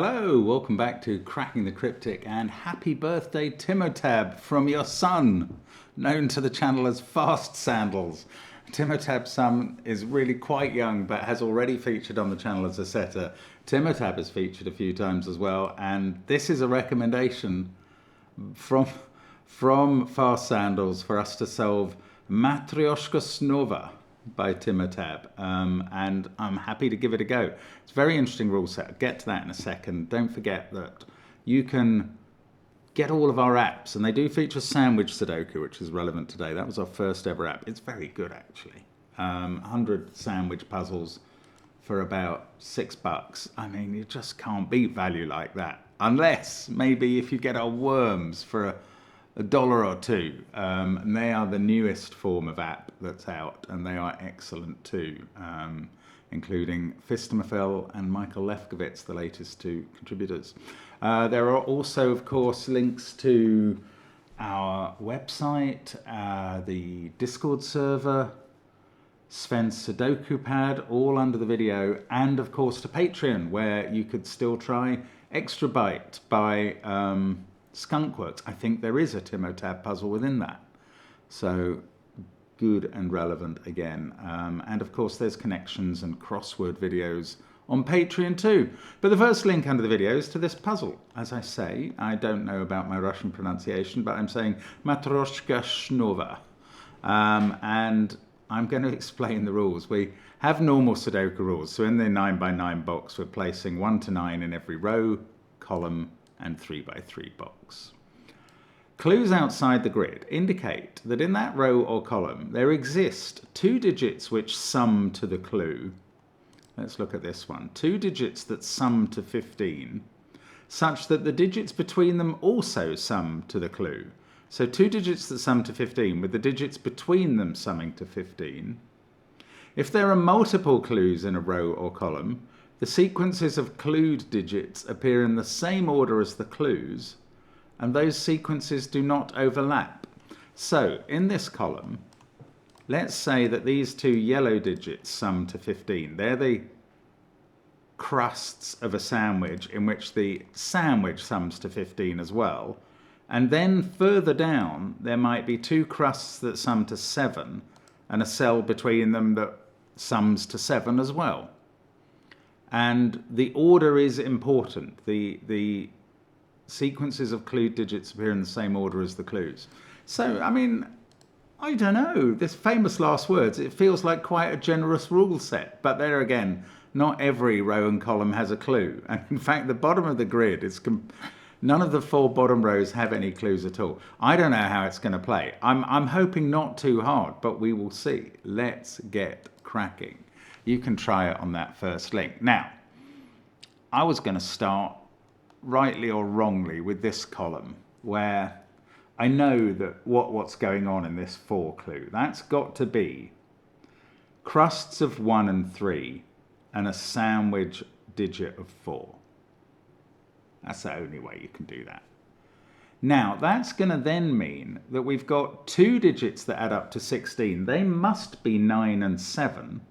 Hello, welcome back to Cracking the Cryptic, and happy birthday Timotab from your son, known to the channel as Fast Sandals. Timotab's son is really quite young but has already featured on the channel as a setter. Timotab has featured a few times as well, and this is a recommendation from Fast Sandals for us to solve Matryoshka Snova by Timotab, and I'm happy to give it a go. It's a very interesting rule set. I'll get to that in a second. Don't forget that you can get all of our apps, and they do feature Sandwich Sudoku, which is relevant today. That was our first ever app. It's very good, actually. 100 sandwich puzzles for about $6. I mean, you just can't beat value like that, unless maybe if you get our worms for $1 or $2, and they are the newest form of app that's out, and they are excellent too, including Phistomefel and Michael Lefkowitz, the latest two contributors. There are also, of course, links to our website, the Discord server, SVEN'S Sudoku Pad, all under the video, and of course to Patreon, where you could still try Extra Byte by Skunkworks. I think there is a Timotab puzzle within that. So good and relevant again. And of course there's connections and crossword videos on Patreon too. But the first link under the video is to this puzzle. As I say, I don't know about my Russian pronunciation, but I'm saying Matryoshka Snova. And I'm going to explain the rules. We have normal Sudoku rules. So in the 9x9 box, we're placing 1 to 9 in every row, column, and 3x3 box. Clues outside the grid indicate that in that row or column there exist 2 digits which sum to the clue. Let's look at this one. 2 digits that sum to 15, such that the digits between them also sum to the clue. So 2 digits that sum to 15 with the digits between them summing to 15. If there are multiple clues in a row or column, the sequences of clued digits appear in the same order as the clues, and those sequences do not overlap. So, in this column, let's say that these 2 yellow digits sum to 15. They're the crusts of a sandwich in which the sandwich sums to 15 as well. And then further down, there might be 2 crusts that sum to 7, and a cell between them that sums to 7 as well. And the order is important. The sequences of clued digits appear in the same order as the clues. So, I mean, I don't know. This famous last words, it feels like quite a generous rule set. But there again, not every row and column has a clue. And in fact, the bottom of the grid is... none of the 4 bottom rows have any clues at all. I don't know how it's going to play. I'm hoping not too hard, but we will see. Let's get cracking. You can try it on that first link. Now, I was going to start, rightly or wrongly, with this column, where I know that what's going on in this 4 clue. That's got to be crusts of 1 and 3 and a sandwich digit of 4. That's the only way you can do that. Now, that's going to then mean that we've got 2 digits that add up to 16. They must be 9 and 7.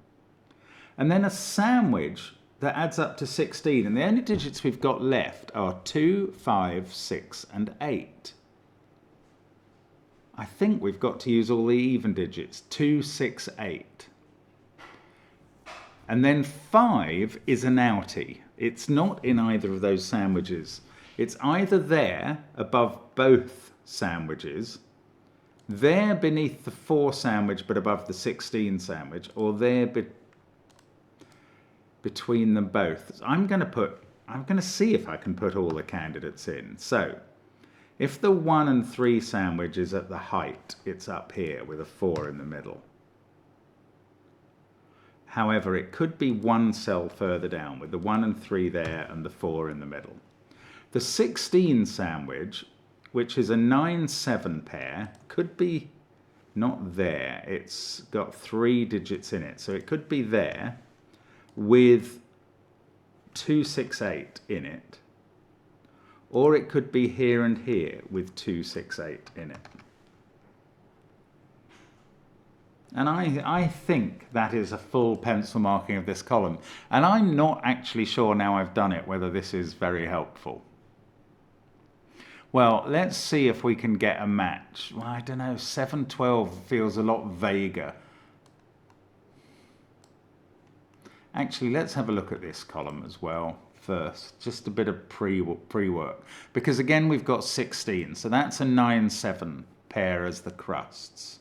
And then a sandwich that adds up to 16. And the only digits we've got left are 2, 5, 6, and 8. I think we've got to use all the even digits. 2, 6, 8. And then 5 is an outie. It's not in either of those sandwiches. It's either there above both sandwiches, there beneath the 4 sandwich but above the 16 sandwich, or there between them both. I'm going to see if I can put all the candidates in. So, if the 1 and 3 sandwich is at the height, it's up here with a 4 in the middle. However, it could be 1 cell further down with the 1 and 3 there and the 4 in the middle. The 16 sandwich, which is a 9-7 pair, could be not there. It's got 3 digits in it, so it could be there with 2, 6, 8 in it. Or it could be here and here with 2, 6, 8 in it. And I think that is a full pencil marking of this column. And I'm not actually sure now I've done it whether this is very helpful. Well, let's see if we can get a match. Well, I don't know, 712 feels a lot vaguer. Actually, let's have a look at this column as well first. Just a bit of pre-work. Because again, we've got 16, so that's a 9-7 pair as the crusts.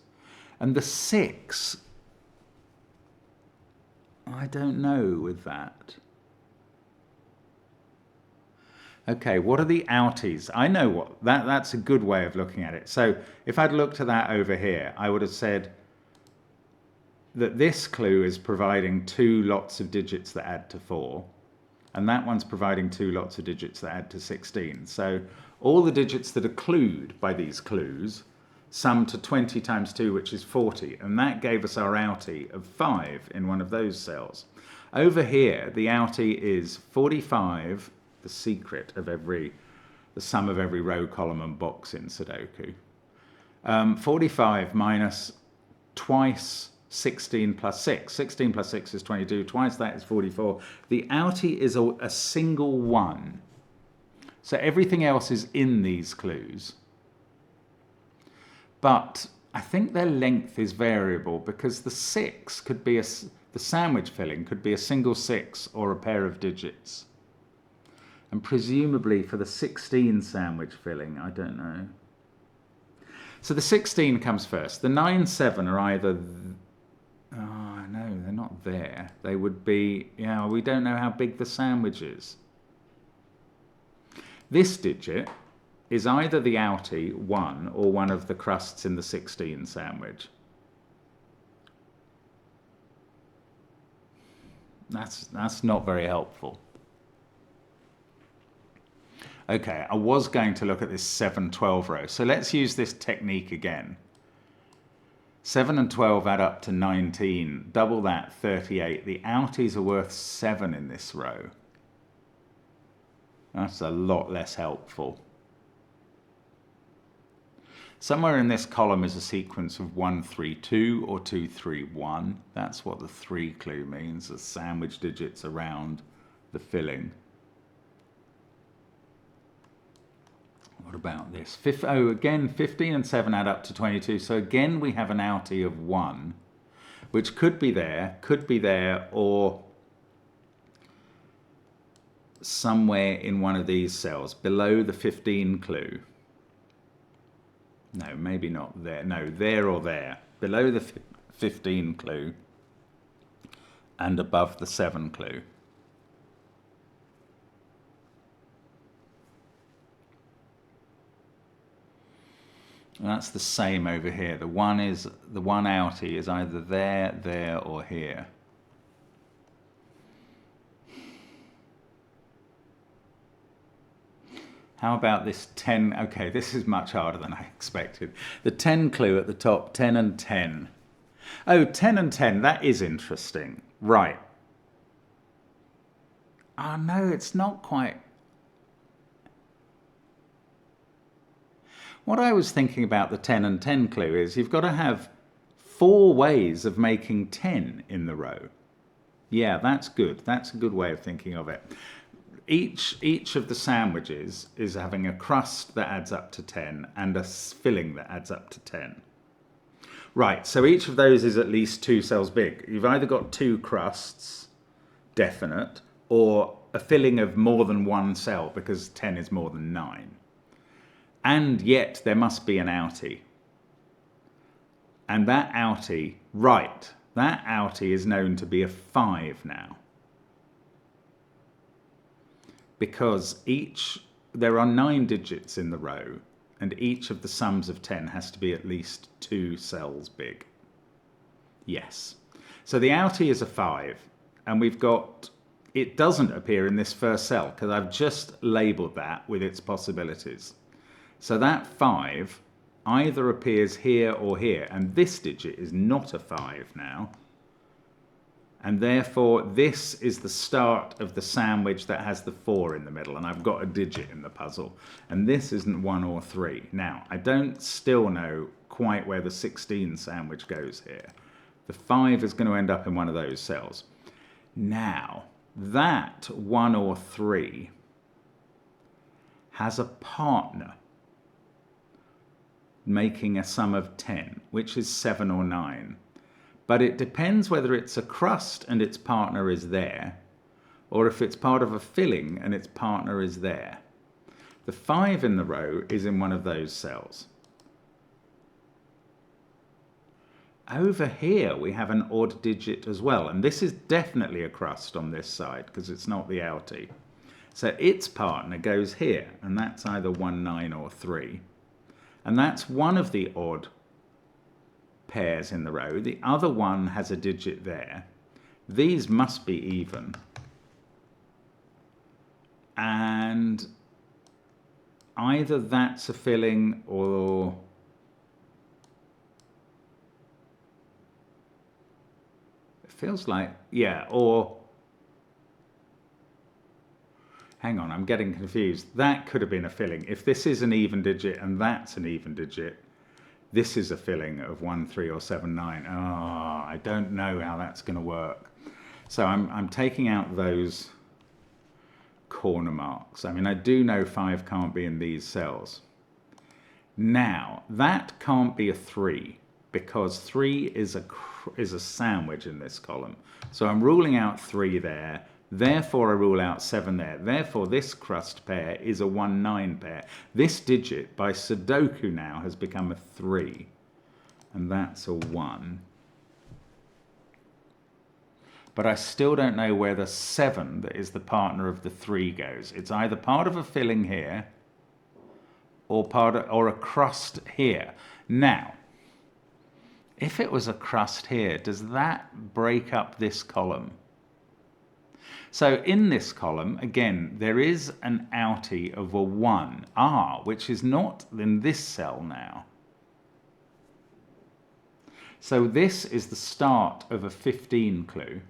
And the 6, I don't know with that. Okay, what are the outies? I know what, that's a good way of looking at it. So if I'd looked at that over here, I would have said that this clue is providing 2 lots of digits that add to 4, and that one's providing 2 lots of digits that add to 16. So all the digits that are clued by these clues sum to 20 times 2, which is 40, and that gave us our outie of 5 in one of those cells. Over here, the outie is 45, the secret of the sum of every row, column, and box in Sudoku. 45 minus twice 16 plus 6. 16 plus 6 is 22, twice that is 44. The outie is a single 1. So everything else is in these clues. But I think their length is variable because the 6 could be the sandwich filling could be a single 6 or a pair of digits. And presumably for the 16 sandwich filling, I don't know. So the 16 comes first. The 9-7 are either, oh no, they're not there. They would be, yeah, we don't know how big the sandwich is. This digit is either the outie 1 or one of the crusts in the 16 sandwich. That's not very helpful. Okay, I was going to look at this 7-12 row. So let's use this technique again. 7 and 12 add up to 19. Double that, 38. The outies are worth 7 in this row. That's a lot less helpful. Somewhere in this column is a sequence of 1, 3, 2 or 2, 3, 1. That's what the 3 clue means, the sandwich digits around the filling. What about this? Again, 15 and 7 add up to 22. So again, we have an outie of 1, which could be there, or somewhere in one of these cells below the 15 clue. No, maybe not there. No, there or there. Below the 15 clue and above the 7 clue. And that's the same over here. The one outie is either there, or here. How about this 10? Okay, this is much harder than I expected. The 10 clue at the top, 10 and 10. Oh, 10 and 10, that is interesting. Right. Oh, no, it's not quite. What I was thinking about the 10 and 10 clue is you've got to have 4 ways of making 10 in the row. Yeah, that's good. That's a good way of thinking of it. Each of the sandwiches is having a crust that adds up to 10 and a filling that adds up to 10. Right, so each of those is at least 2 cells big. You've either got 2 crusts, definite, or a filling of more than 1 cell because 10 is more than 9. And yet there must be an outie. And that outie, right, that outie is known to be a 5 now. Because there are 9 digits in the row, and each of the sums of 10 has to be at least 2 cells big. Yes. So the outie is a 5, and we've got, it doesn't appear in this first cell, because I've just labelled that with its possibilities. So that 5 either appears here or here, and this digit is not a 5 now. And therefore, this is the start of the sandwich that has the 4 in the middle, and I've got a digit in the puzzle. And this isn't 1 or 3. Now, I don't still know quite where the 16 sandwich goes here. The 5 is going to end up in one of those cells. Now, that 1 or 3 has a partner making a sum of 10, which is 7 or 9. But it depends whether it's a crust and its partner is there, or if it's part of a filling and its partner is there. The 5 in the row is in one of those cells. Over here we have an odd digit as well, and this is definitely a crust on this side because it's not the outie. So its partner goes here, and that's either 1, 9 or 3. And that's one of the odd pairs in the row. The other one has a digit there. These must be even. And either that's a filling or it feels like, yeah, or hang on, I'm getting confused. That could have been a filling. If this is an even digit and that's an even digit, this is a filling of 1, 3 or 7, 9. Oh, I don't know how that's going to work. So I'm taking out those corner marks. I mean, I do know 5 can't be in these cells. Now, that can't be a 3 because 3 is a sandwich in this column. So I'm ruling out 3 there. Therefore, I rule out 7 there. Therefore, this crust pair is a 1, 9 pair. This digit, by Sudoku now, has become a 3. And that's a 1. But I still don't know where the 7 that is the partner of the 3 goes. It's either part of a filling here or a crust here. Now, if it was a crust here, does that break up this column? So in this column, again, there is an outie of a 1, which is not in this cell now. So this is the start of a 15 clue.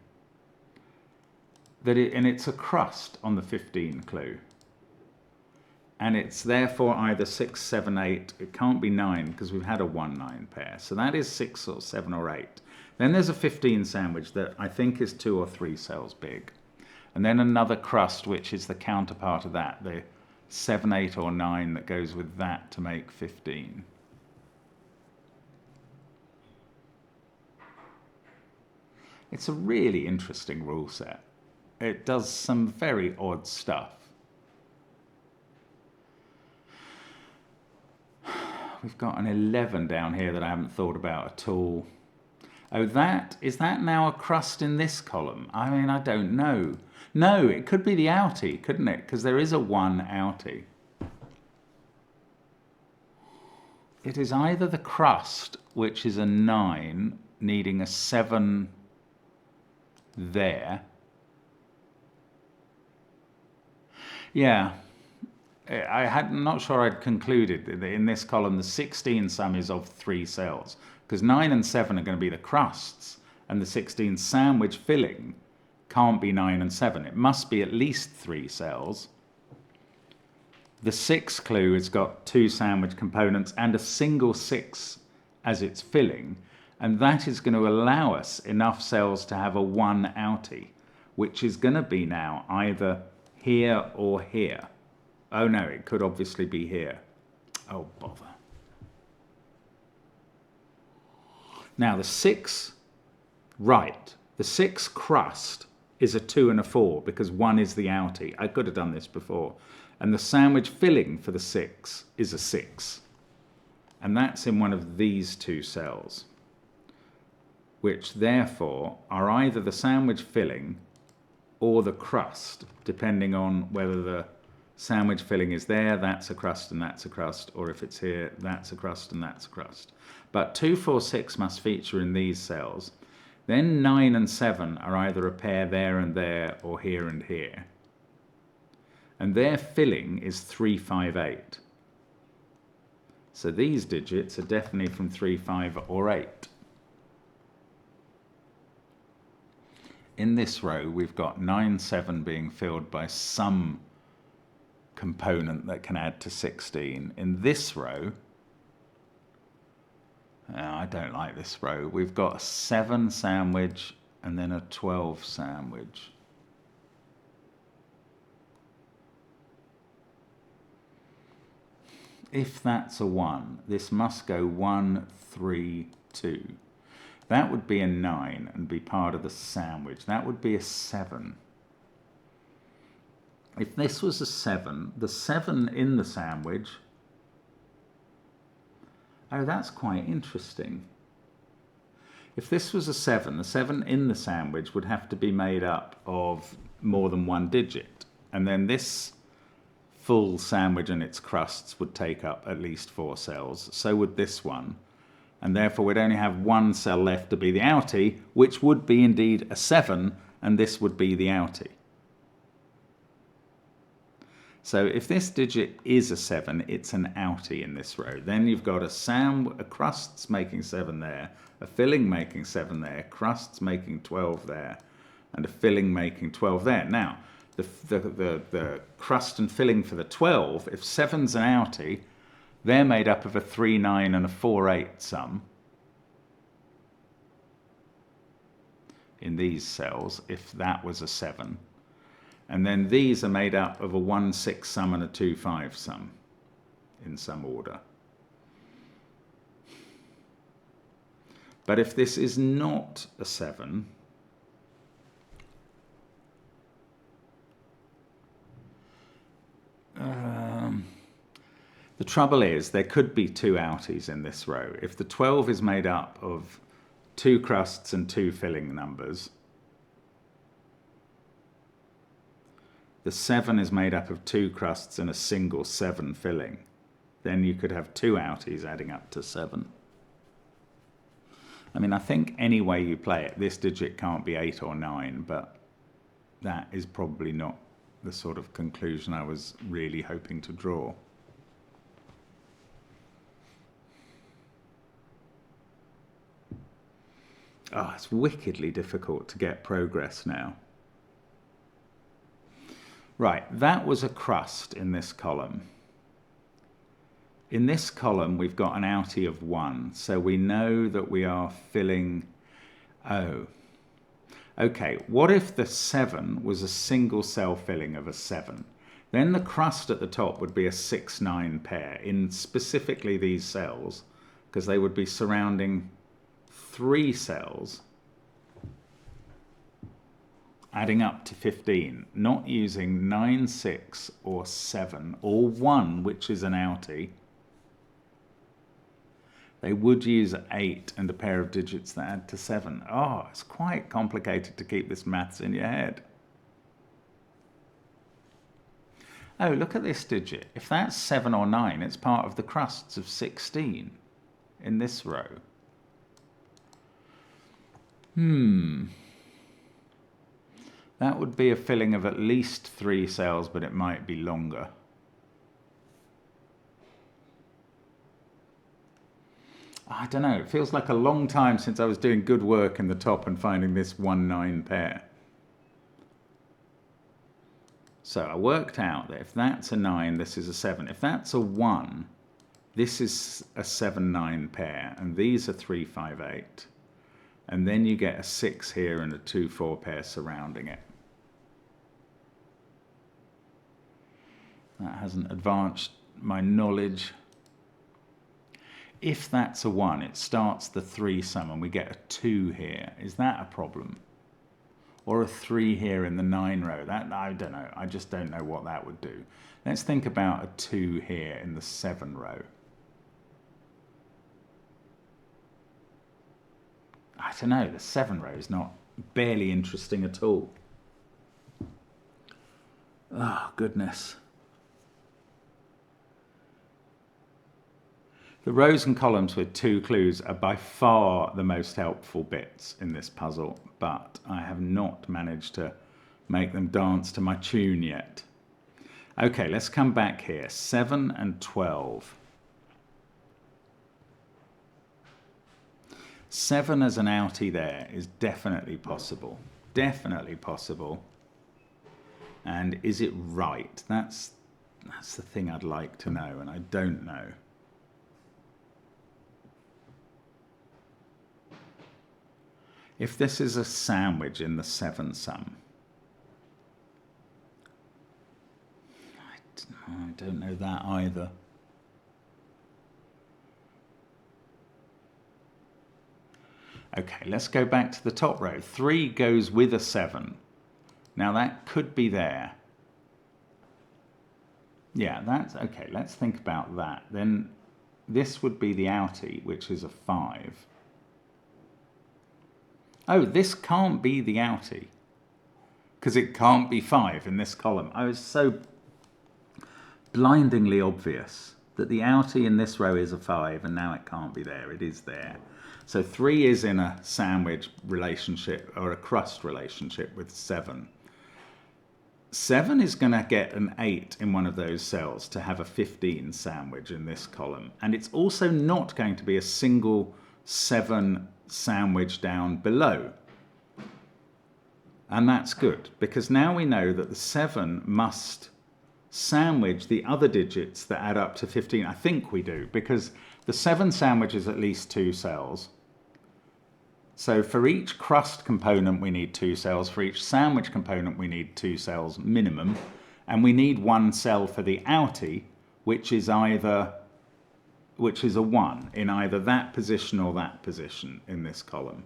And it's a crust on the 15 clue. And it's therefore either 6, 7, 8. It can't be 9 because we've had a 1, 9 pair. So that is 6 or 7 or 8. Then there's a 15 sandwich that I think is 2 or 3 cells big. And then another crust, which is the counterpart of that, the 7, 8 or 9 that goes with that to make 15. It's a really interesting rule set. It does some very odd stuff. We've got an 11 down here that I haven't thought about at all. Oh, is that now a crust in this column? I mean, I don't know. No, it could be the outie, couldn't it? Because there is a 1 outie. It is either the crust, which is a 9, needing a 7 there. Yeah, I'm not sure I'd concluded that in this column the 16 sum is of 3 cells, because 9 and 7 are going to be the crusts, and the 16 sandwich filling can't be 9 and 7. It must be at least 3 cells. The 6 clue has got 2 sandwich components and a single 6 as its filling, and that is going to allow us enough cells to have a 1 outie, which is going to be now either here or here. Oh no, it could obviously be here. Oh, bother. Now the 6, right, the 6 crust is a 2 and a 4 because 1 is the outie. I could have done this before. And the sandwich filling for the 6 is a 6. And that's in one of these 2 cells, which therefore are either the sandwich filling or the crust, depending on whether the sandwich filling is there, that's a crust and that's a crust, or if it's here, that's a crust and that's a crust. But 2, 4, 6 must feature in these cells. Then 9 and 7 are either a pair there and there, or here and here. And their filling is 3, 5, 8. So these digits are definitely from 3, 5, or 8. In this row, we've got 9, 7 being filled by some component that can add to 16. In this row, I don't like this row. We've got a 7 sandwich and then a 12 sandwich. If that's a 1, this must go 1, 3, 2. That would be a 9 and be part of the sandwich. That would be a 7. If this was a 7, the 7 in the sandwich... Oh, that's quite interesting. If this was a 7, the 7 in the sandwich would have to be made up of more than one digit. And then this full sandwich and its crusts would take up at least 4 cells. So would this one. And therefore we'd only have 1 cell left to be the outie, which would be indeed a 7, and this would be the outie. So if this digit is a 7, it's an outie in this row. Then you've got a crusts making 7 there, a filling making 7 there, crusts making 12 there, and a filling making 12 there. Now, the crust and filling for the 12, if 7's an outie, they're made up of a 3, 9 and a 4, 8 sum in these cells, if that was a 7. And then these are made up of a 1, 6 sum and a 2, 5 sum in some order. But if this is not a 7, the trouble is there could be 2 outies in this row. If the 12 is made up of 2 crusts and 2 filling numbers, the 7 is made up of 2 crusts and a single 7 filling. Then you could have 2 outies adding up to 7. I mean, I think any way you play it, this digit can't be 8 or 9, but that is probably not the sort of conclusion I was really hoping to draw. Oh, it's wickedly difficult to get progress now. Right, that was a crust in this column. In this column, we've got an outie of 1, so we know that we are filling... Oh, okay, what if the 7 was a single cell filling of a 7? Then the crust at the top would be a 6, 9 pair in specifically these cells, because they would be surrounding 3 cells, adding up to 15, not using 9, 6, or 7, or 1, which is an outie. They would use 8 and a pair of digits that add to 7. Oh, it's quite complicated to keep this maths in your head. Oh, look at this digit. If that's 7 or 9, it's part of the crusts of 16 in this row. That would be a filling of at least 3 cells, but it might be longer. I don't know, it feels like a long time since I was doing good work in the top and finding this 1, 9 pair. So I worked out that if that's a 9, this is a 7. If that's a 1, this is a 7, 9 pair, and these are 3, 5, 8. And then you get a 6 here and a 2, 4 pair surrounding it. That hasn't advanced my knowledge. If that's a 1, it starts the 3 sum and we get a 2 here. Is that a problem? Or a 3 here in the 9 row? That, I don't know. I just don't know what that would do. Let's think about a 2 here in the 7 row. I don't know. The 7 row is not barely interesting at all. Oh, goodness. The rows and columns with 2 clues are by far the most helpful bits in this puzzle, but I have not managed to make them dance to my tune yet. Okay, let's come back here. 7 and 12. 7 as an outie there is definitely possible. Definitely possible. And is it right? That's the thing I'd like to know, and I don't know. If this is a sandwich in the 7 sum, I don't know that either. Okay, let's go back to the top row. 3 goes with a 7. Now that could be there. Yeah, that's okay. Let's think about that. Then this would be the outie, which is a 5. Oh, this can't be the outie because it can't be 5 in this column. I was so blindingly obvious that the outie in this row is a 5 and now it can't be there. It is there. So 3 is in a sandwich relationship or a crust relationship with 7. 7 is going to get an 8 in one of those cells to have a 15 sandwich in this column. And it's also not going to be a single 7 sandwich down below. And that's good, because now we know that the 7 must sandwich the other digits that add up to 15. I think we do, because the 7 sandwiches at least 2 cells. So for each crust component we need 2 cells, for each sandwich component we need 2 cells minimum, and we need 1 cell for the outie, which is a 1 in either that position or that position in this column.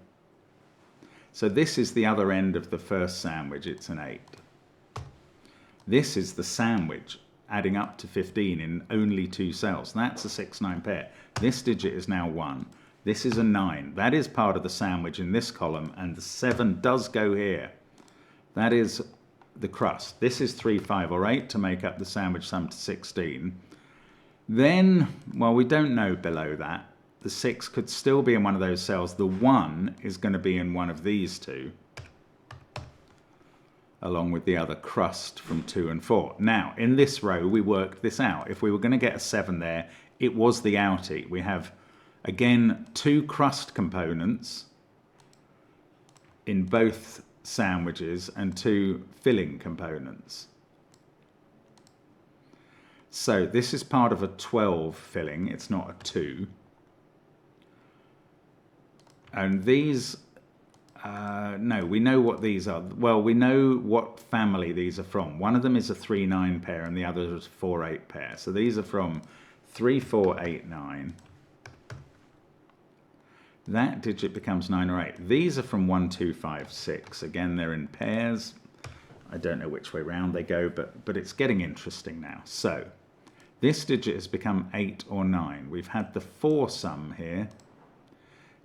So this is the other end of the first sandwich, it's an 8. This is the sandwich adding up to 15 in only 2 cells. That's a 6-9 pair. This digit is now 1. This is a 9. That is part of the sandwich in this column, and the 7 does go here. That is the crust. This is 3, 5, or 8 to make up the sandwich sum to 16. Then, well, we don't know below that. The 6 could still be in one of those cells. The 1 is going to be in one of these 2, along with the other crust from 2 and 4. Now, in this row, we worked this out. If we were going to get a 7 there, it was the outie. We have, again, 2 crust components in both sandwiches and 2 filling components. So this is part of a 12 filling. It's not a 2. And these, no, we know what these are. Well, we know what family these are from. One of them is a 3-9 pair and the other is a 4-8 pair. So these are from 3, 4, 8, 9. That digit becomes 9 or 8. These are from 1, 2, 5, 6. Again, they're in pairs. I don't know which way round they go, but it's getting interesting now. So this digit has become 8 or 9. We've had the 4 sum here.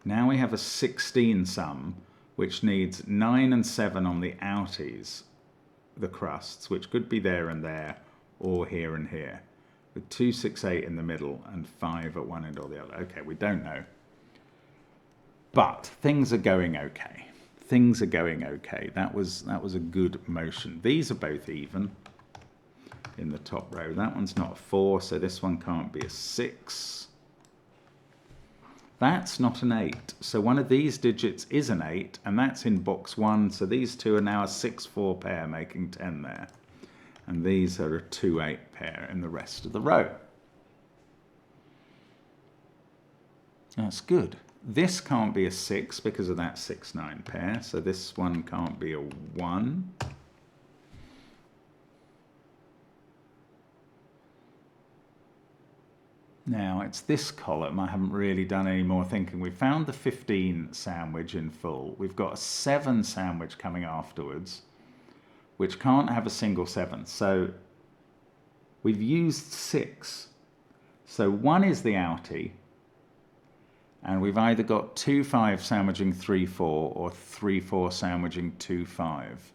Now we have a 16 sum, which needs 9 and 7 on the outies, the crusts, which could be there and there, or here and here, with 2, 6, 8 in the middle, and 5 at one end or the other. Okay, we don't know. But things are going okay. Things are going okay. That was a good motion. These are both even in the top row. That one's not a 4, so this one can't be a 6. That's not an 8. So one of these digits is an 8, and that's in box 1. So these 2 are now a 6-4 pair, making 10 there. And these are a 2-8 pair in the rest of the row. That's good. This can't be a 6 because of that 6-9 pair. So this one can't be a 1. Now, it's this column. I haven't really done any more thinking. We found the 15 sandwich in full. We've got a 7 sandwich coming afterwards, which can't have a single 7. So we've used 6. So 1 is the outie, and we've either got 2, 5 sandwiching 3, 4, or 3, 4 sandwiching 2, 5.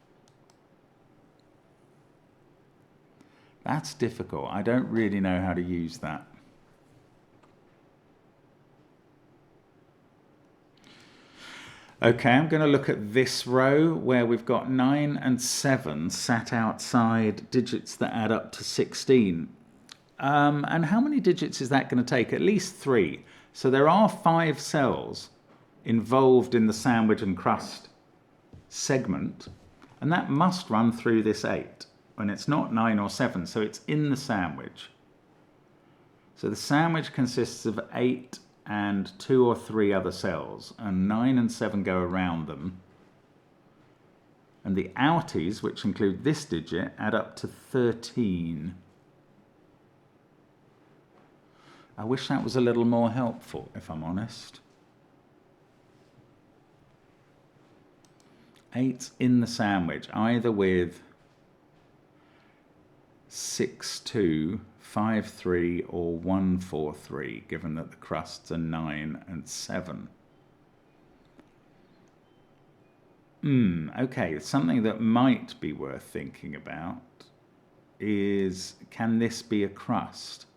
That's difficult. I don't really know how to use that. Okay, I'm going to look at this row where we've got 9 and 7 sat outside digits that add up to 16. And how many digits is that going to take? At least 3. So there are 5 cells involved in the sandwich and crust segment, and that must run through this 8. And it's not 9 or 7, so it's in the sandwich. So the sandwich consists of 8 and 2 or 3 other cells, and 9 and 7 go around them. And the outies, which include this digit, add up to 13. I wish that was a little more helpful, if I'm honest. 8's in the sandwich, either with 6, 2, 5, 3 or 1, 4, 3, given that the crusts are 9 and 7. Okay, something that might be worth thinking about is, can this be a crust?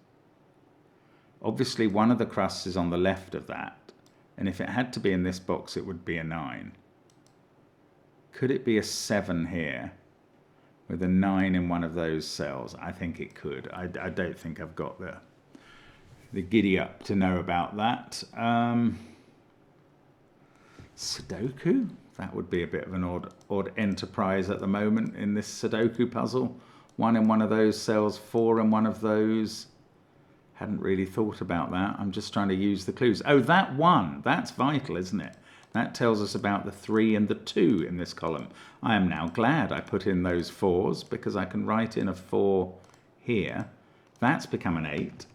Obviously, one of the crusts is on the left of that, and if it had to be in this box, it would be a 9. Could it be a 7 here with a 9 in one of those cells? I think it could. I don't think I've got the giddy up to know about that. Sudoku? That would be a bit of an odd enterprise at the moment in this Sudoku puzzle. 1 in one of those cells, 4 in one of those. Hadn't really thought about that. I'm just trying to use the clues. Oh, that 1, that's vital, isn't it? That tells us about the 3 and the 2 in this column. I am now glad I put in those 4s because I can write in a 4 here. That's become an 8.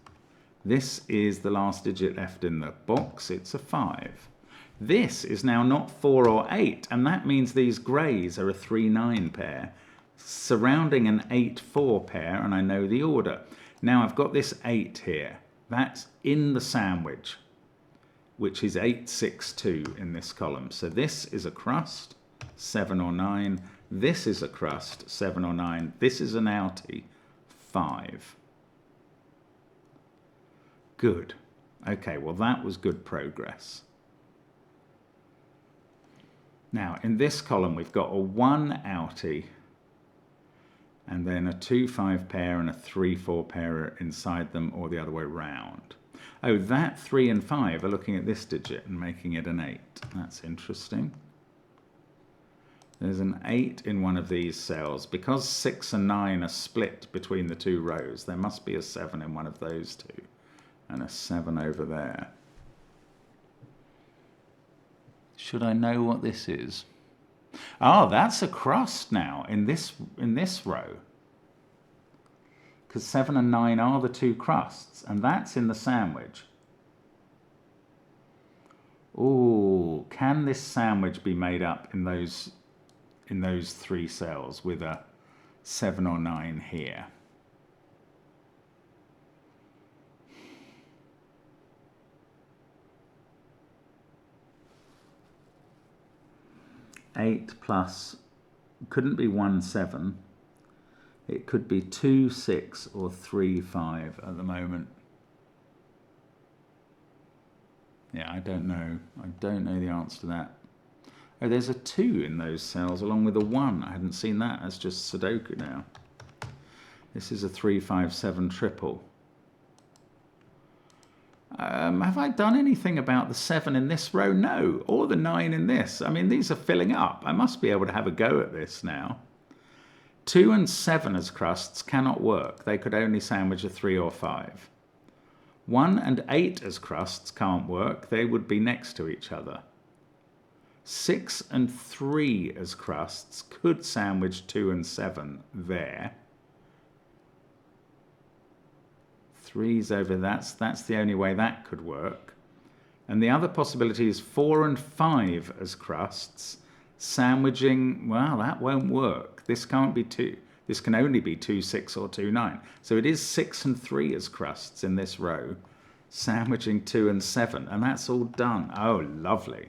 This is the last digit left in the box. It's a 5. This is now not 4 or 8, and that means these greys are a 3-9 pair surrounding an 8-4 pair, and I know the order. Now I've got this 8 here. That's in the sandwich, which is 8, 6, 2 in this column. So this is a crust, 7 or 9. This is a crust, 7 or 9. This is an outie, 5. Good. Okay, well that was good progress. Now in this column we've got a 1 outie, and then a 2-5 pair and a 3-4 pair inside them, or the other way round. Oh, that 3 and 5 are looking at this digit and making it an 8. That's interesting. There's an 8 in one of these cells. Because 6 and 9 are split between the 2 rows, there must be a 7 in one of those 2, and a 7 over there. Should I know what this is? Oh, that's a crust now in this row. Because 7 and 9 are the 2 crusts, and that's in the sandwich. Ooh, can this sandwich be made up in those 3 cells with a 7 or 9 here? Eight plus, couldn't be 1, 7. It could be 2, 6 or 3, 5 at the moment. Yeah, I don't know. I don't know the answer to that. Oh, there's a 2 in those cells along with a 1. I hadn't seen that. That's just Sudoku now. This is a 3, 5, 7 triple. Have I done anything about the 7 in this row? No. Or the 9 in this. I mean, these are filling up. I must be able to have a go at this now. 2 and 7 as crusts cannot work. They could only sandwich a 3 or 5. 1 and 8 as crusts can't work. They would be next to each other. 6 and 3 as crusts could sandwich 2 and 7 there. 3's over, that's the only way that could work. And the other possibility is 4 and 5 as crusts, sandwiching, well, that won't work. This can't be 2. This can only be 2, 6 or 2, 9. So it is 6 and 3 as crusts in this row, sandwiching 2 and 7, and that's all done. Oh, lovely.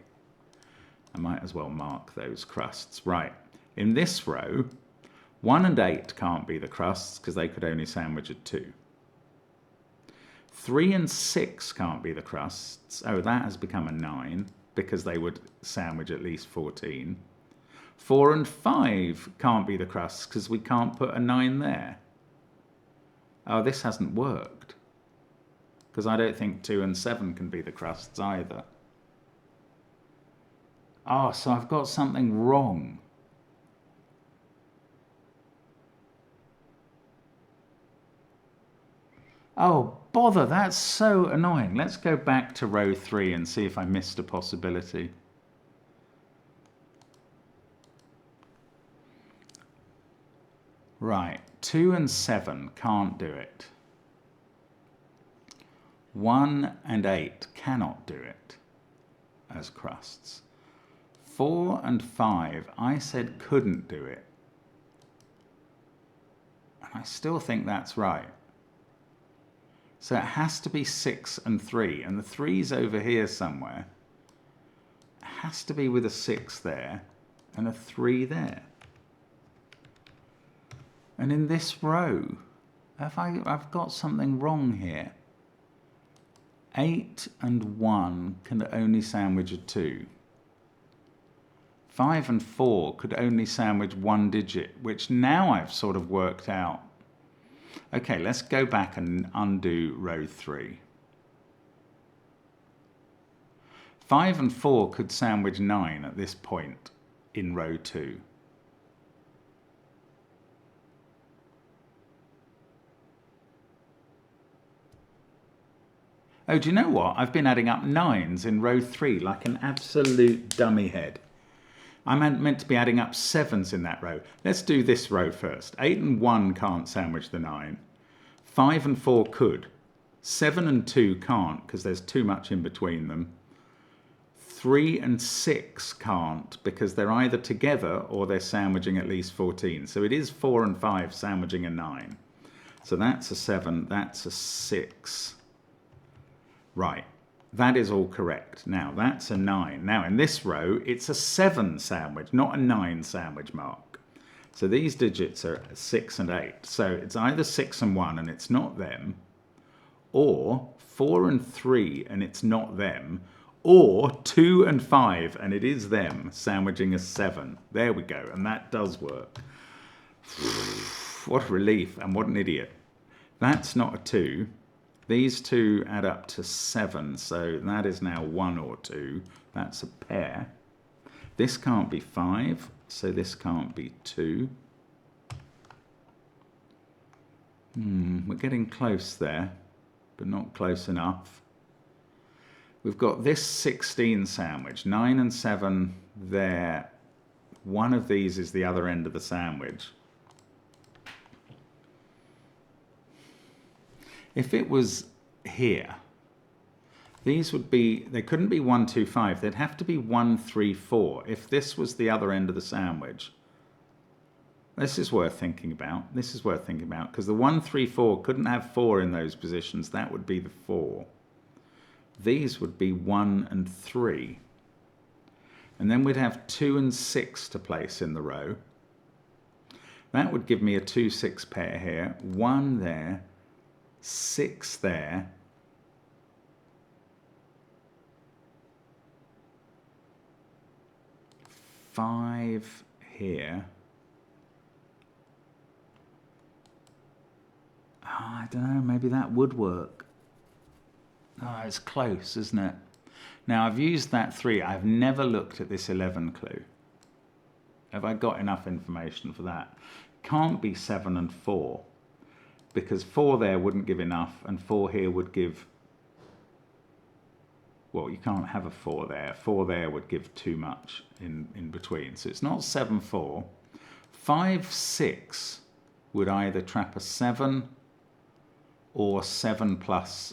I might as well mark those crusts. Right, in this row, 1 and 8 can't be the crusts because they could only sandwich at 2. 3 and 6 can't be the crusts. Oh, that has become a 9 because they would sandwich at least 14. 4 and 5 can't be the crusts because we can't put a 9 there. Oh, this hasn't worked because I don't think 2 and 7 can be the crusts either. Oh, so I've got something wrong. Oh, bother, that's so annoying. Let's go back to row 3 and see if I missed a possibility. Right, 2 and 7 can't do it. 1 and 8 cannot do it as crusts. 4 and 5 I said couldn't do it. And I still think that's right. So it has to be 6 and 3, and the 3's over here somewhere. It has to be with a 6 there and a 3 there. And in this row, I've got something wrong here. 8 and 1 can only sandwich a 2. 5 and 4 could only sandwich 1 digit, which now I've sort of worked out. Okay, let's go back and undo row 3. 5 and 4 could sandwich 9 at this point in row 2. Oh, do you know what? I've been adding up 9s in row 3 like an absolute dummy head. I'm meant to be adding up 7s in that row. Let's do this row first. 8 and 1 can't sandwich the 9. 5 and 4 could. 7 and 2 can't because there's too much in between them. 3 and 6 can't because they're either together or they're sandwiching at least 14. So it is 4 and 5 sandwiching a 9. So that's a 7, that's a 6. Right. That is all correct. Now, that's a 9. Now, in this row, it's a 7 sandwich, not a 9 sandwich mark. So these digits are 6 and 8. So it's either 6 and 1 and it's not them, or 4 and 3 and it's not them, or 2 and 5 and it is them sandwiching a 7. There we go. And that does work. What a relief and what an idiot. That's not a 2. These two add up to 7, so that is now 1 or 2. That's a pair. This can't be 5, so this can't be 2. We're getting close there, but not close enough. We've got this 16 sandwich, 9 and 7 there. One of these is the other end of the sandwich. If it was here, these would be, they couldn't be 1, 2, 5. They'd have to be 1, 3, 4. If this was the other end of the sandwich. This is worth thinking about. This is worth thinking about because the 1, 3, 4 couldn't have 4 in those positions. That would be the 4. These would be 1 and 3. And then we'd have 2 and 6 to place in the row. That would give me a 2, 6 pair here. 1 there. 6 there, 5 here. Oh, I don't know, maybe that would work. Oh, it's close, isn't it? Now, I've used that 3. I've never looked at this 11 clue. Have I got enough information for that? Can't be 7 and 4. Because 4 there wouldn't give enough, and 4 here would give, well, you can't have a 4 there. 4 there would give too much in between. So it's not 7, 4. 5, 6 would either trap a 7 or 7 plus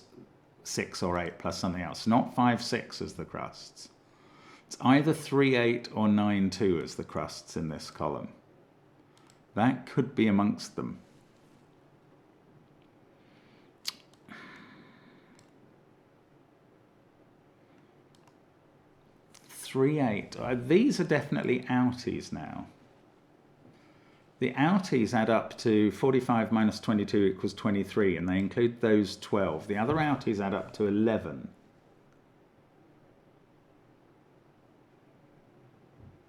6 or 8 plus something else. Not 5, 6 as the crusts. It's either 3, 8 or 9, 2 as the crusts in this column. That could be amongst them. 3, 8. These are definitely outies now. The outies add up to 45 minus 22 equals 23, and they include those 12. The other outies add up to 11.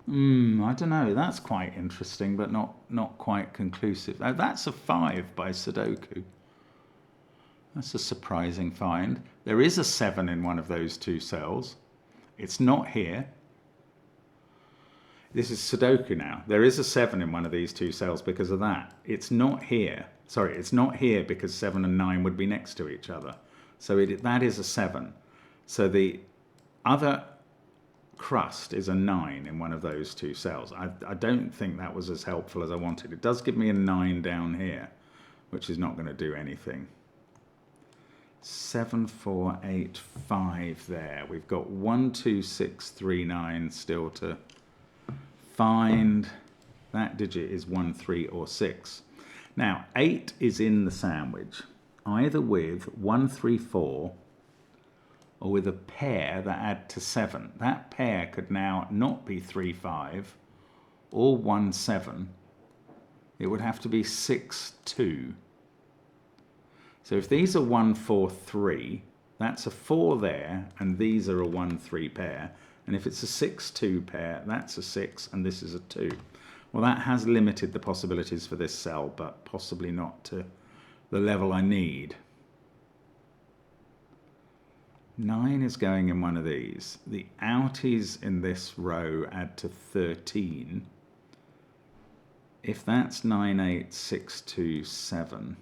I don't know. That's quite interesting, but not quite conclusive. That's a 5 by Sudoku. That's a surprising find. There is a 7 in one of those two cells. It's not here. This is Sudoku now. There is a 7 in one of these two cells because of that. It's not here. Sorry, it's not here because 7 and 9 would be next to each other. So that is a 7. So the other crust is a 9 in one of those two cells. I don't think that was as helpful as I wanted. It does give me a 9 down here, which is not going to do anything. 7, 4, 8, 5 there. We've got 1, 2, 6, 3, 9 still to find. That digit is 1, 3, or 6. Now, 8 is in the sandwich, either with 1, 3, 4 or with a pair that add to 7. That pair could now not be 3, 5 or 1, 7. It would have to be 6, 2. So if these are 1, 4, 3, that's a 4 there, and these are a 1, 3 pair. And if it's a 6, 2 pair, that's a 6, and this is a 2. Well, that has limited the possibilities for this cell, but possibly not to the level I need. 9 is going in one of these. The outies in this row add to 13. If that's 9, 8, 6, 2, 7,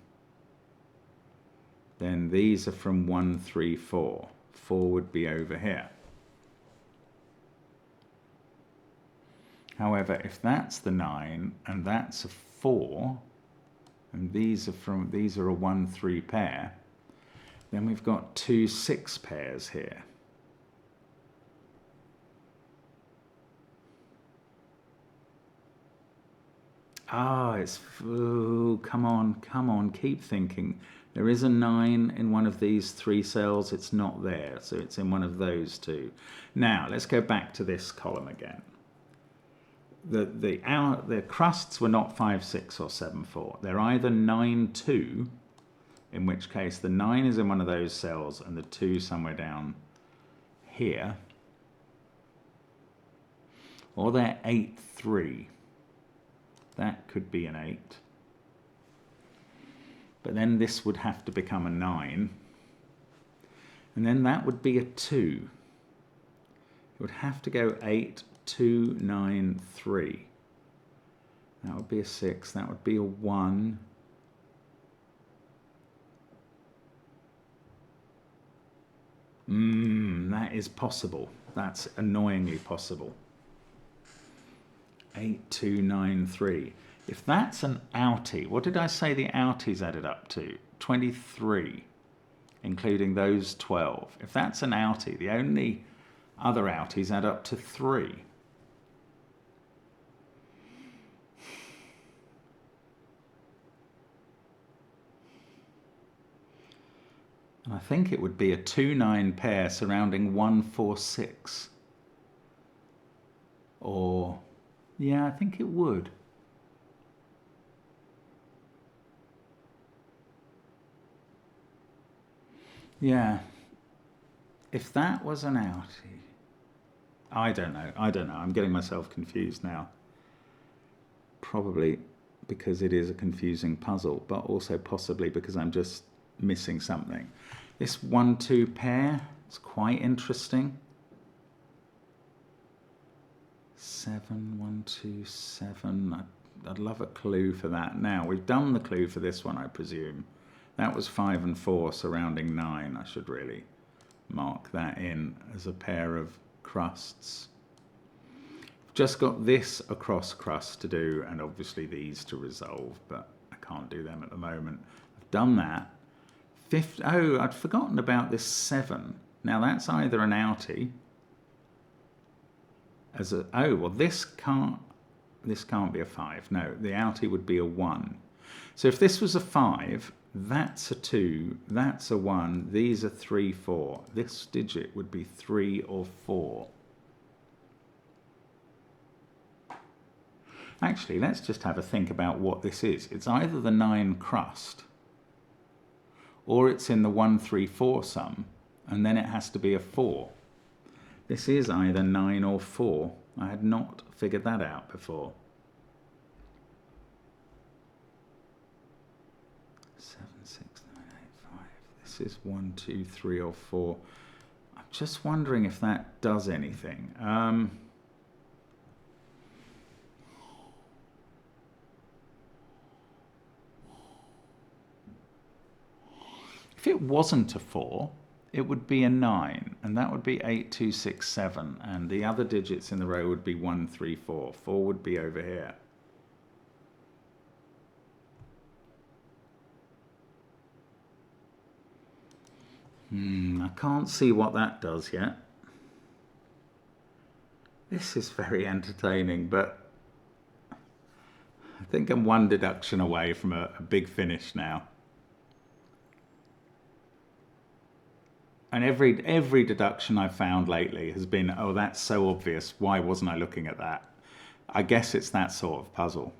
then these are from 1, 3, 4. 4 would be over here. However, if that's the 9 and that's a 4, and these are a 1, 3 pair, then we've got 2, 6 pairs here. Ah, come on, keep thinking. There is a 9 in one of these 3 cells. It's not there, so it's in one of those two. Now, let's go back to this column again. The crusts were not 5, 6, or 7, 4. They're either 9, 2, in which case the 9 is in one of those cells and the 2 somewhere down here, or they're 8, 3. That could be an 8. But then this would have to become a 9. And then that would be a 2. It would have to go 8, 2, 9, 3. That would be a 6. That would be a 1. That is possible. That's annoyingly possible. 8, 2, 9, 3. If that's an outie, what did I say the outies added up to? 23, including those 12. If that's an outie, the only other outies add up to 3. And I think it would be a 2, 9 pair surrounding 1, 4, 6. Or, yeah, I think it would. Yeah, if that was an outie, I don't know, I'm getting myself confused now. Probably because it is a confusing puzzle, but also possibly because I'm just missing something. This 1, 2 pair is quite interesting. 7, 1, 2, 7, I'd love a clue for that. Now, we've done the clue for this one, I presume. That was 5 and 4 surrounding 9. I should really mark that in as a pair of crusts. Just got this across crust to do, and obviously these to resolve, but I can't do them at the moment. I've done that. Oh, I'd forgotten about this 7. Now that's either an outie as a, oh, well this can't be a 5. No, the outie would be a 1. So if this was a 5, that's a 2, that's a 1, these are 3, 4. This digit would be 3 or 4. Actually, let's just have a think about what this is. It's either the 9 crust, or it's in the 1, 3, 4 sum, and then it has to be a 4. This is either 9 or 4. I had not figured that out before. 7, 6, 9, 8, 5. This is 1, 2, 3, or 4. I'm just wondering if that does anything. If it wasn't a 4, it would be a 9, and that would be 8, 2, 6, 7, and the other digits in the row would be 1, 3, 4. 4 would be over here. I can't see what that does yet. This is very entertaining, but I think I'm one deduction away from a big finish now. And every deduction I've found lately has been, oh, that's so obvious, why wasn't I looking at that? I guess it's that sort of puzzle.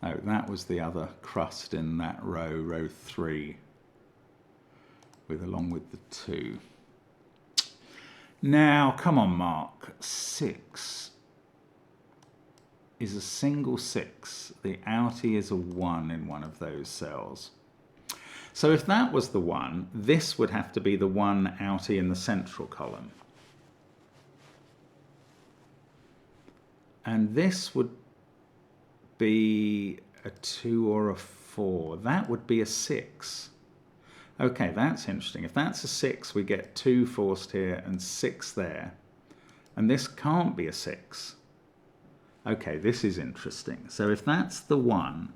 Oh, that was the other crust in that row, row 3, along with the 2. Now, come on, Mark. 6 is a single 6. The outie is a 1 in one of those cells. So if that was the 1, this would have to be the 1 outie in the central column. And this would be a 2 or a 4. That would be a 6. Okay, that's interesting. If that's a 6, we get 2 forced here and 6 there. And this can't be a 6. Okay, this is interesting. So if that's the 1,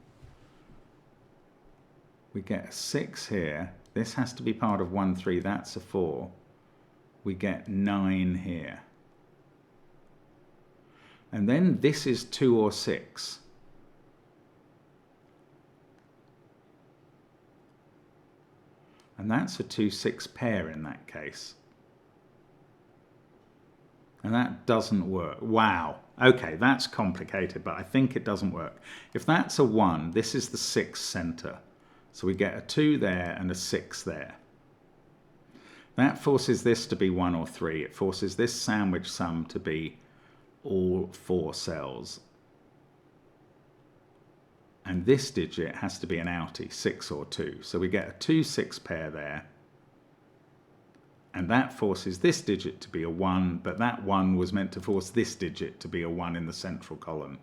we get a 6 here. This has to be part of 1, 3. That's a 4. We get 9 here. And then this is 2 or 6. And that's a 2-6 pair in that case. And that doesn't work. Wow. Okay, that's complicated, but I think it doesn't work. If that's a 1, this is the 6 center. So we get a 2 there and a 6 there. That forces this to be 1 or 3. It forces this sandwich sum to be all 4 cells. And this digit has to be an outie, 6 or 2. So we get a 2-6 pair there. And that forces this digit to be a 1, but that 1 was meant to force this digit to be a 1 in the central column.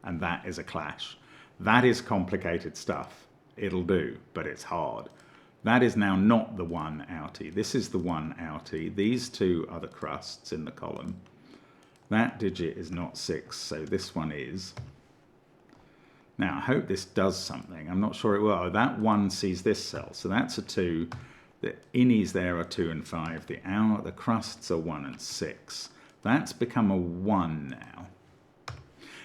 And that is a clash. That is complicated stuff. It'll do, but it's hard. That is now not the 1 outie. This is the 1 outie. These 2 are the crusts in the column. That digit is not 6, so this one is. Now, I hope this does something. I'm not sure it will. Oh, that 1 sees this cell, so that's a 2. The innies there are 2 and 5. The crusts are 1 and 6. That's become a 1 now.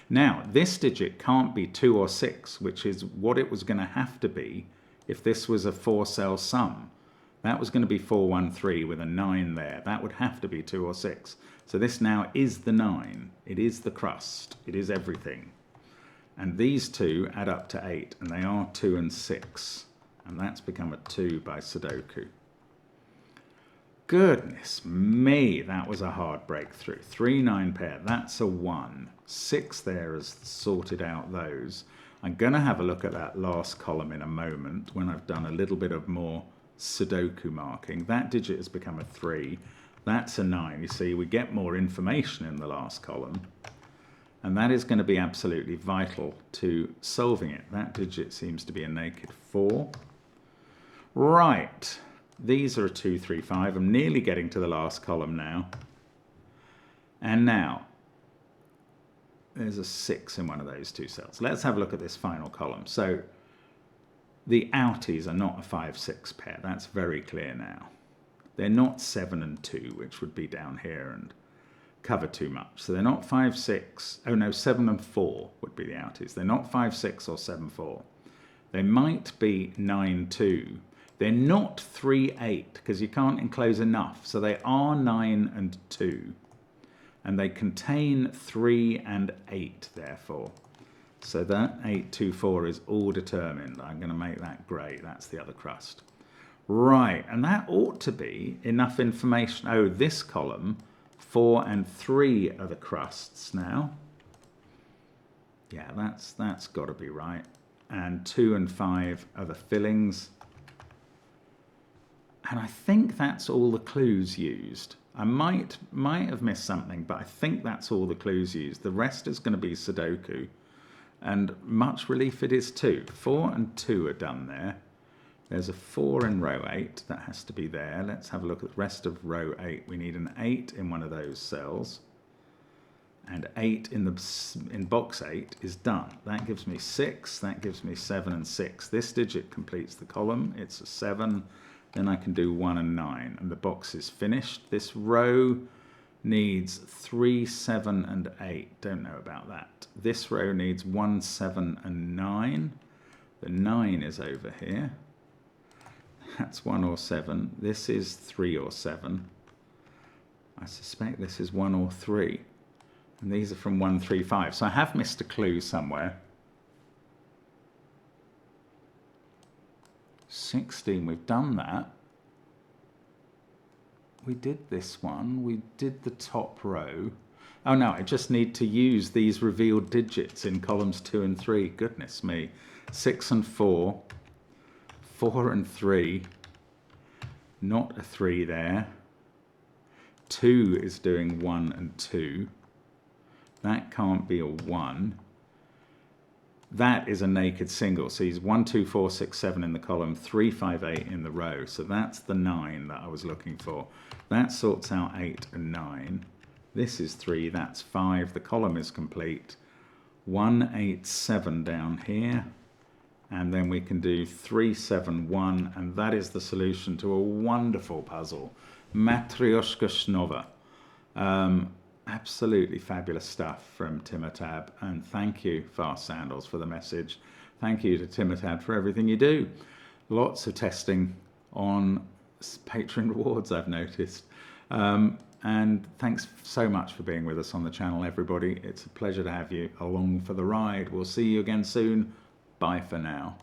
Now, this digit can't be 2 or 6, which is what it was going to have to be if this was a 4-cell sum. That was going to be 4, 1, 3 with a 9 there. That would have to be 2 or 6. So this now is the 9. It is the crust. It is everything. And these 2 add up to 8, and they are 2 and 6. And that's become a 2 by Sudoku. Goodness me, that was a hard breakthrough. 3, 9 pair, that's a 1. 6 there has sorted out those. I'm going to have a look at that last column in a moment when I've done a little bit of more Sudoku marking. That digit has become a 3. That's a 9. You see, we get more information in the last column. And that is going to be absolutely vital to solving it. That digit seems to be a naked 4. Right. These are a 2, 3, 5. I'm nearly getting to the last column now. And now, there's a 6 in one of those 2 cells. Let's have a look at this final column. So the outies are not a 5, 6 pair. That's very clear now. They're not 7 and 2, which would be down here and cover too much. So they're not 5, 6. Oh no, 7 and 4 would be the outies. They're not 5, 6 or 7, 4. They might be 9, 2. They're not 3, 8 because you can't enclose enough. So they are 9 and 2. And they contain 3 and 8, therefore. So that 8, 2, 4 is all determined. I'm going to make that grey. That's the other crust. Right, and that ought to be enough information. Oh, this column, 4 and 3 are the crusts now. Yeah, that's got to be right. And 2 and 5 are the fillings. And I think that's all the clues used. I might have missed something, but I think that's all the clues used. The rest is going to be Sudoku. And much relief it is too. 4 and 2 are done there. There's a 4 in row 8, that has to be there. Let's have a look at the rest of row 8. We need an 8 in one of those cells. And 8 in box 8 is done. That gives me 6, that gives me 7 and 6. This digit completes the column, it's a 7. Then I can do 1 and 9, and the box is finished. This row needs 3, 7 and 8. Don't know about that. This row needs 1, 7 and 9. The 9 is over here. That's 1 or 7. This is 3 or 7. I suspect this is 1 or 3. And these are from 1, 3, 5. So I have missed a clue somewhere. 16, we've done that. We did this one. We did the top row. Oh no, I just need to use these revealed digits in columns 2 and 3. Goodness me. 6 and 4. 4 and 3. Not a 3 there. 2 is doing 1 and 2. That can't be a 1. That is a naked single. So he's 1, 2, 4, 6, 7 in the column, 3, 5, 8 in the row. So that's the 9 that I was looking for. That sorts out 8 and 9. This is 3, that's 5. The column is complete. 1, 8, 7 down here. And then we can do 3, 7, 1. And that is the solution to a wonderful puzzle. Matryoshka Snova. Absolutely fabulous stuff from Timotab, and thank you, Fast Sandals, for the message. Thank you to Timotab for everything you do. Lots of testing on Patreon rewards, I've noticed. And thanks so much for being with us on the channel, everybody. It's a pleasure to have you along for the ride. We'll see you again soon. Bye for now.